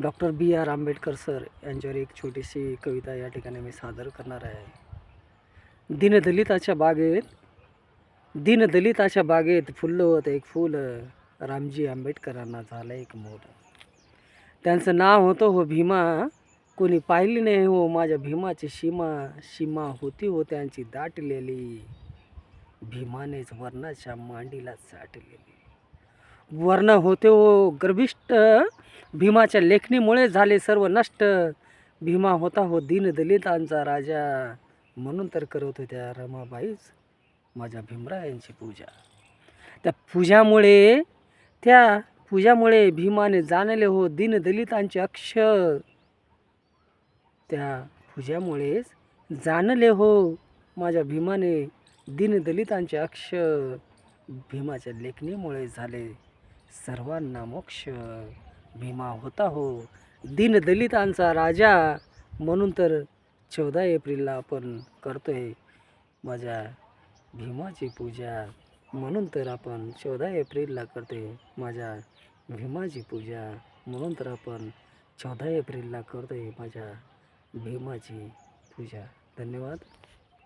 Doctor बी R Ambedkar sir यांच्यावर एक छोटीशी कविता या ठिकाणी मी सादर करणार आहे. दीनदलिताच्या बागेत फुललं होतं एक फूल, रामजी आंबेडकरांना झालं एक मूल. त्यांचं नाव होतं हो भीमा, कोणी पाहिली नाही हो माझ्या भीमाची सीमा. सीमा होती हो त्यांची दाटलेली, भीमानेच वर्णाच्या मांडीला चाटलेली. वर्ण होते हो गर्भिष्ठ, भीमाच्या लेखणीमुळे झाले सर्व नष्ट. भीमा होता हो दीनदलितांचा राजा, म्हणून तर करत होत्या रमाबाईच माझ्या भीमरायांची पूजा. त्या पूजामुळे त्या पूजामुळे भीमाने जाणले हो दीनदलितांचे अक्षर. त्या पूजामुळेच जाणले हो माझ्या भीमाने दीनदलितांचे अक्षर. भीमाच्या लेखणीमुळे झाले सर्वांना मोक्ष. भीमा होता हो दीनदलितांचा राजा, म्हणून तर 14 एप्रिलला आपण करतोय माझ्या भीमाची पूजा. म्हणून तर आपण 14 एप्रिलला करतोय माझ्या भीमाची पूजा. म्हणून तर आपण 14 एप्रिलला करतोय माझ्या भीमाची पूजा. धन्यवाद.